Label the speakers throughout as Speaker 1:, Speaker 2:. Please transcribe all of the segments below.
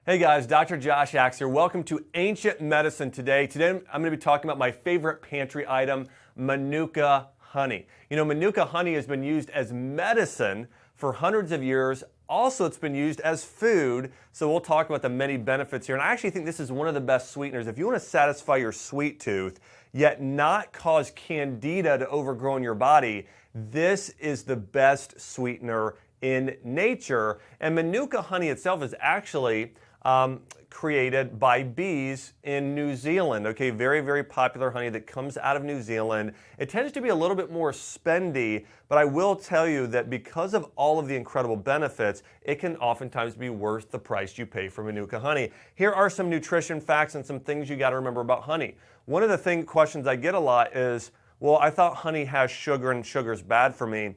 Speaker 1: Hey guys, Dr. Josh Axe here. Welcome to Ancient Medicine Today. Today I'm going to be talking about my favorite pantry item, Manuka Honey. You know, Manuka Honey has been used as medicine for hundreds of years. Also, it's been used as food, so we'll talk about the many benefits here. And I actually think this is one of the best sweeteners. If you want to satisfy your sweet tooth, yet not cause candida to overgrow in your body, this is the best sweetener in nature. And Manuka Honey itself is actually created by bees in New Zealand. Okay, very, very popular honey that comes out of New Zealand. It tends to be a little bit more spendy, but I will tell you that because of all of the incredible benefits, it can oftentimes be worth the price you pay for Manuka Honey. Here are some nutrition facts and some things you got to remember about honey. One of the questions I get a lot is, well, I thought honey has sugar and sugar's bad for me.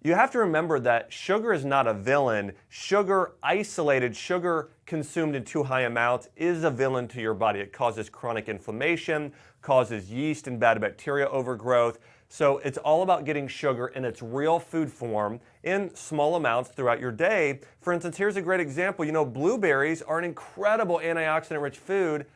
Speaker 1: You have to remember that sugar is not a villain. Sugar, isolated sugar consumed in too high amounts is a villain to your body. It causes chronic inflammation, causes yeast and bad bacteria overgrowth. So it's all about getting sugar in its real food form in small amounts throughout your day. For instance, here's a great example. You know, blueberries are an incredible antioxidant-rich food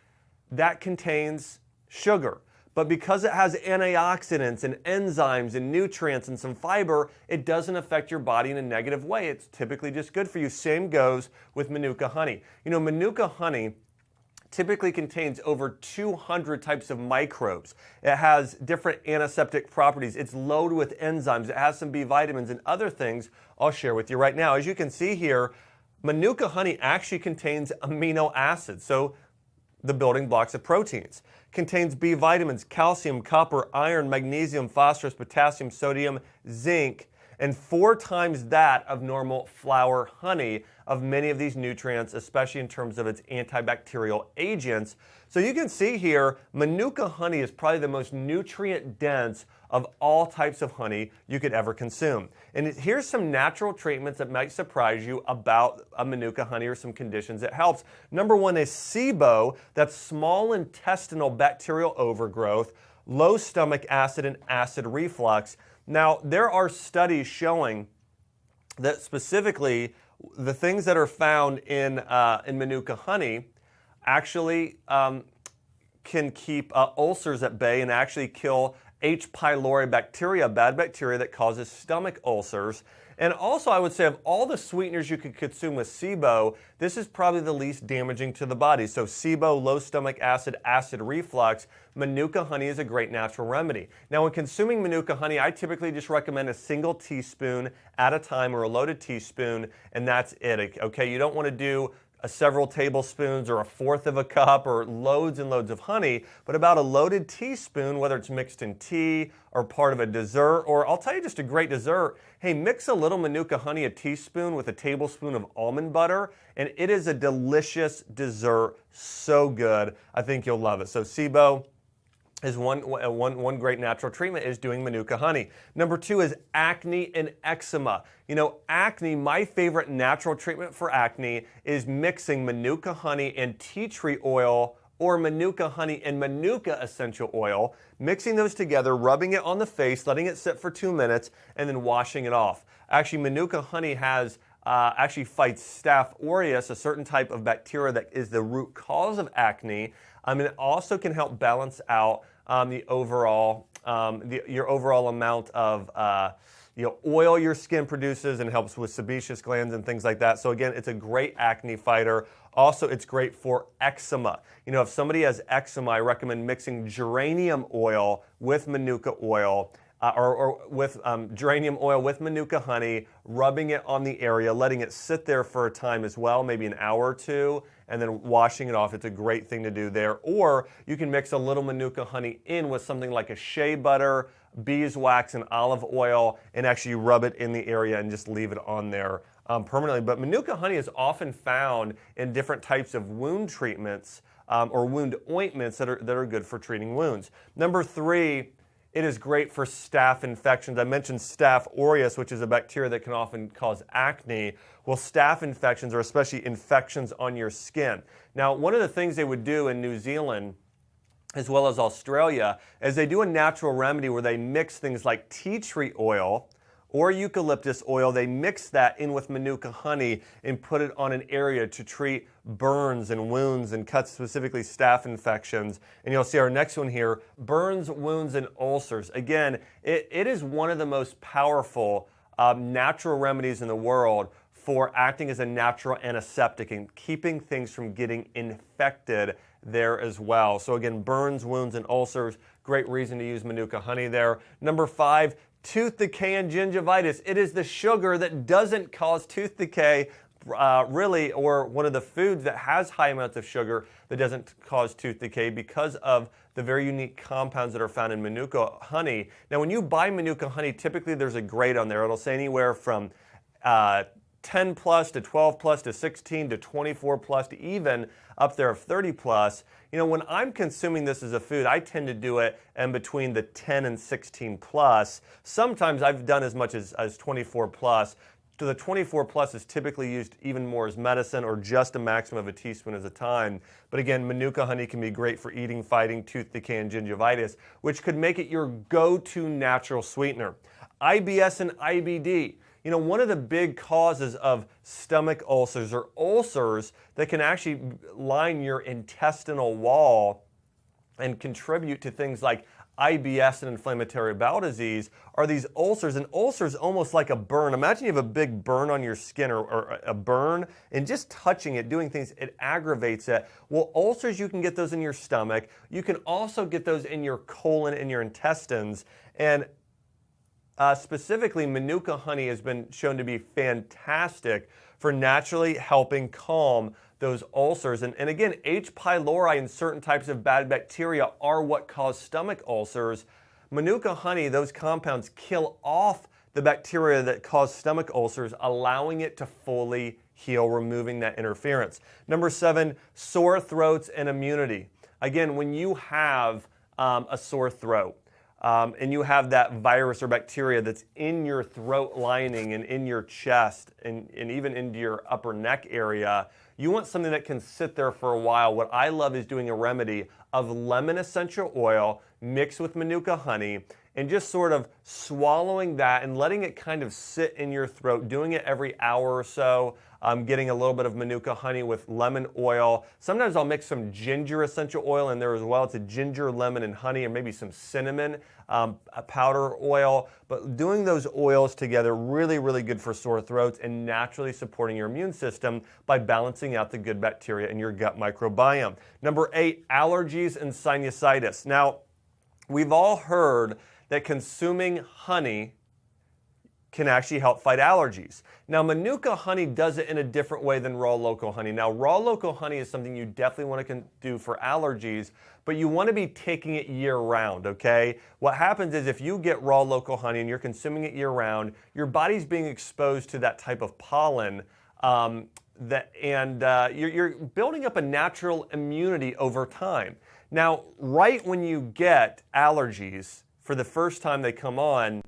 Speaker 1: that contains sugar. But because it has antioxidants and enzymes and nutrients and some fiber, it doesn't affect your body in a negative way. It's typically just good for you. Same goes with Manuka Honey. You know, Manuka Honey typically contains over 200 types of microbes. It has different antiseptic properties. It's loaded with enzymes. It has some B vitamins and other things I'll share with you right now. As you can see here, Manuka Honey actually contains amino acids. So the building blocks of proteins. Contains B vitamins, calcium, copper, iron, magnesium, phosphorus, potassium, sodium, zinc, and 4 times that of normal flower honey of many of these nutrients, especially in terms of its antibacterial agents. So you can see here, Manuka honey is probably the most nutrient dense of all types of honey you could ever consume. And here's some natural treatments that might surprise you about a Manuka honey or some conditions it helps. Number 1 is SIBO, that's small intestinal bacterial overgrowth, low stomach acid and acid reflux. Now, there are studies showing that specifically the things that are found in Manuka honey actually can keep ulcers at bay and actually kill H. pylori bacteria, bad bacteria that causes stomach ulcers. And also, I would say of all the sweeteners you could consume with SIBO, this is probably the least damaging to the body. So SIBO, low stomach acid, acid reflux, Manuka honey is a great natural remedy. Now, when consuming Manuka honey, I typically just recommend a single teaspoon at a time or a loaded teaspoon, and that's it. Okay, you don't want to do several tablespoons or 1/4 of a cup or loads and loads of honey, but about a loaded teaspoon, whether it's mixed in tea or part of a dessert, or I'll tell you just a great dessert. Hey, mix a little Manuka honey, a teaspoon, with a tablespoon of almond butter, and it is a delicious dessert. So good. I think you'll love it. So SIBO is one great natural treatment is doing Manuka honey. Number 2 is acne and eczema. You know, acne, my favorite natural treatment for acne is mixing Manuka honey and tea tree oil or Manuka honey and Manuka essential oil, mixing those together, rubbing it on the face, letting it sit for 2 minutes, and then washing it off. Actually, Manuka honey actually fights Staph aureus, a certain type of bacteria that is the root cause of acne. And it also can help balance out your overall amount of oil your skin produces, and helps with sebaceous glands and things like that. So again, it's a great acne fighter. Also, it's great for eczema. You know, if somebody has eczema, I recommend mixing geranium oil with Manuka oil. Or with geranium oil with Manuka honey, rubbing it on the area, letting it sit there for a time as well, maybe an hour or 2, and then washing it off. It's a great thing to do there. Or you can mix a little Manuka honey in with something like a shea butter, beeswax, and olive oil, and actually rub it in the area and just leave it on there permanently. But Manuka honey is often found in different types of wound treatments or wound ointments that are good for treating wounds. Number 3, it is great for staph infections. I mentioned Staph aureus, which is a bacteria that can often cause acne. Well, staph infections are especially infections on your skin. Now, one of the things they would do in New Zealand as well as Australia is they do a natural remedy where they mix things like tea tree oil or eucalyptus oil. They mix that in with Manuka honey and put it on an area to treat burns and wounds and cuts, specifically staph infections. And you'll see our next one here, burns, wounds, and ulcers. Again, it is one of the most powerful natural remedies in the world for acting as a natural antiseptic and keeping things from getting infected there as well. So again, burns, wounds, and ulcers, great reason to use Manuka honey there. Number 5, tooth decay and gingivitis. It is the sugar that doesn't cause tooth decay, really, or one of the foods that has high amounts of sugar that doesn't cause tooth decay because of the very unique compounds that are found in Manuka honey. Now, when you buy Manuka honey, typically there's a grade on there. It'll say anywhere from 10 plus to 12 plus to 16 to 24 plus to even up there of 30 plus. You know, when I'm consuming this as a food, I tend to do it in between the 10 and 16 plus. Sometimes I've done as much as 24 plus. So the 24 plus is typically used even more as medicine or just a maximum of a teaspoon at a time. But again, Manuka honey can be great for eating, fighting, tooth decay, and gingivitis, which could make it your go-to natural sweetener. IBS and IBD. You know, one of the big causes of stomach ulcers or ulcers that can actually line your intestinal wall and contribute to things like IBS and inflammatory bowel disease are these ulcers. And ulcers almost like a burn. Imagine you have a big burn on your skin or a burn, and just touching it, doing things, it aggravates it. Well, ulcers, you can get those in your stomach. You can also get those in your colon and your intestines. And specifically, Manuka honey has been shown to be fantastic for naturally helping calm those ulcers. And again, H. pylori and certain types of bad bacteria are what cause stomach ulcers. Manuka honey, those compounds kill off the bacteria that cause stomach ulcers, allowing it to fully heal, removing that interference. Number 7, sore throats and immunity. Again, when you have a sore throat, and you have that virus or bacteria that's in your throat lining and in your chest and even into your upper neck area, you want something that can sit there for a while. What I love is doing a remedy of lemon essential oil mixed with Manuka honey and just sort of swallowing that and letting it kind of sit in your throat, doing it every hour or so. Getting a little bit of Manuka honey with lemon oil. Sometimes I'll mix some ginger essential oil in there as well. It's a ginger, lemon, and honey, or maybe some cinnamon powder oil. But doing those oils together, really, really good for sore throats and naturally supporting your immune system by balancing out the good bacteria in your gut microbiome. Number 8, allergies and sinusitis. Now, we've all heard that consuming honey can actually help fight allergies. Now, Manuka honey does it in a different way than raw local honey. Now, raw local honey is something you definitely want to do for allergies, but you want to be taking it year-round, okay? What happens is if you get raw local honey and you're consuming it year-round, your body's being exposed to that type of pollen, you're building up a natural immunity over time. Now, right when you get allergies, for the first time they come on,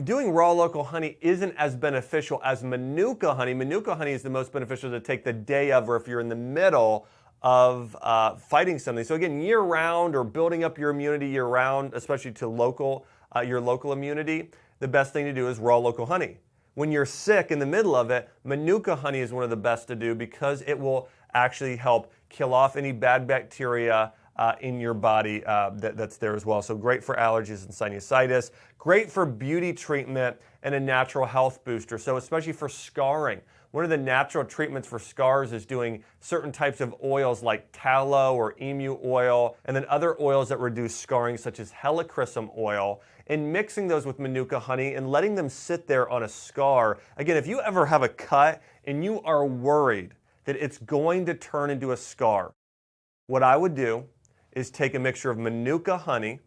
Speaker 1: doing raw local honey isn't as beneficial as Manuka honey. Manuka honey is the most beneficial to take the day of, or if you're in the middle of fighting something. So again, year-round or building up your immunity year-round, especially to your local immunity, the best thing to do is raw local honey. When you're sick in the middle of it, Manuka honey is one of the best to do because it will actually help kill off any bad bacteria in your body that's there as well. So great for allergies and sinusitis, great for beauty treatment and a natural health booster. So especially for scarring. One of the natural treatments for scars is doing certain types of oils like tallow or emu oil, and then other oils that reduce scarring such as helichrysum oil, and mixing those with Manuka honey and letting them sit there on a scar. Again, if you ever have a cut and you are worried that it's going to turn into a scar, what I would do is take a mixture of Manuka honey,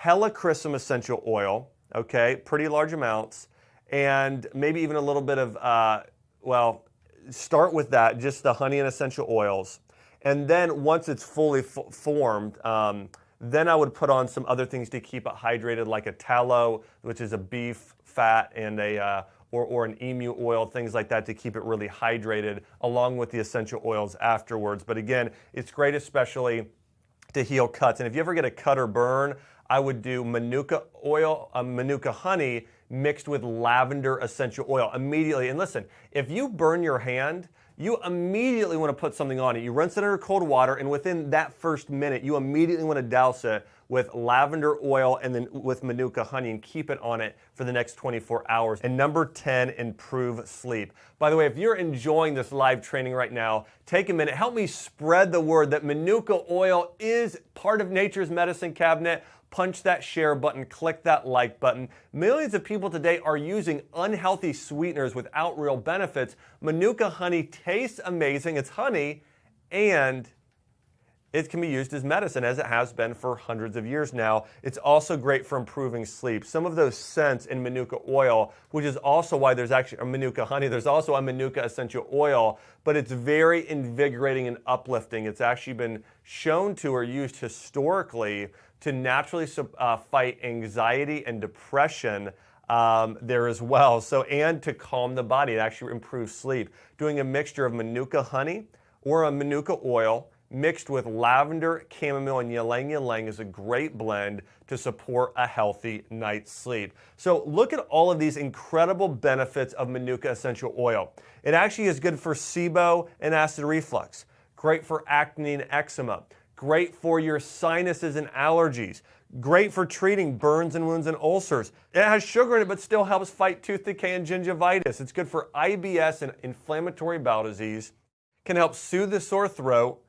Speaker 1: helichrysum essential oil, okay, pretty large amounts, and maybe even a little bit of, start with that, just the honey and essential oils. And then once it's fully formed, then I would put on some other things to keep it hydrated, like a tallow, which is a beef fat, and or an emu oil, things like that to keep it really hydrated, along with the essential oils afterwards. But again, it's great especially to heal cuts. And if you ever get a cut or burn, I would do Manuka oil, Manuka honey mixed with lavender essential oil immediately. And listen, if you burn your hand, you immediately want to put something on it. You rinse it under cold water, and within that first minute, you immediately want to douse it with lavender oil and then with Manuka honey and keep it on it for the next 24 hours. And number 10, improve sleep. By the way, if you're enjoying this live training right now, take a minute, help me spread the word that Manuka oil is part of nature's medicine cabinet. Punch that share button, click that like button. Millions of people today are using unhealthy sweeteners without real benefits. Manuka honey tastes amazing. It's honey, and it can be used as medicine, as it has been for hundreds of years now. It's also great for improving sleep. Some of those scents in Manuka oil, which is also why there's actually a Manuka honey, there's also a Manuka essential oil, but it's very invigorating and uplifting. It's actually been shown to or used historically to naturally fight anxiety and depression there as well. So, and to calm the body, it actually improves sleep. Doing a mixture of Manuka honey or a Manuka oil mixed with lavender, chamomile, and ylang ylang is a great blend to support a healthy night's sleep. So look at all of these incredible benefits of Manuka essential oil. It actually is good for SIBO and acid reflux, great for acne and eczema, great for your sinuses and allergies, great for treating burns and wounds and ulcers. It has sugar in it, but still helps fight tooth decay and gingivitis. It's good for IBS and inflammatory bowel disease, can help soothe the sore throat,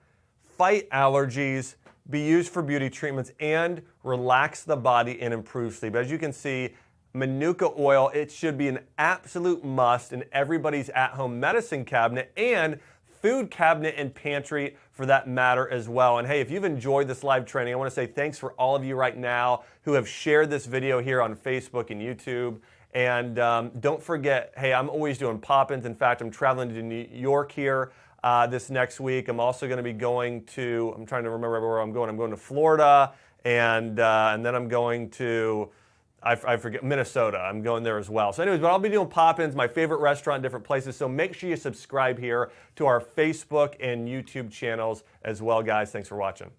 Speaker 1: fight allergies, be used for beauty treatments, and relax the body and improve sleep. As you can see, Manuka oil, it should be an absolute must in everybody's at-home medicine cabinet and food cabinet and pantry for that matter as well. And hey, if you've enjoyed this live training, I want to say thanks for all of you right now who have shared this video here on Facebook and YouTube. And don't forget, hey, I'm always doing pop-ins. In fact, I'm traveling to New York here this next week. I'm also going to be going to, I'm trying to remember where I'm going. I'm going to Florida, and then I'm going to, I forget, Minnesota. I'm going there as well. So anyways, but I'll be doing pop-ins, my favorite restaurant in different places. So make sure you subscribe here to our Facebook and YouTube channels as well, guys. Thanks for watching.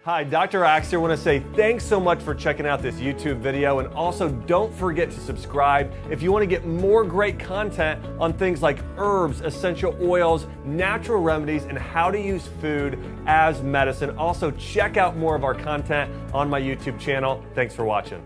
Speaker 1: Hi, Dr. Axe here. I want to say thanks so much for checking out this YouTube video, and also don't forget to subscribe if you want to get more great content on things like herbs, essential oils, natural remedies, and how to use food as medicine. Also, check out more of our content on my YouTube channel. Thanks for watching.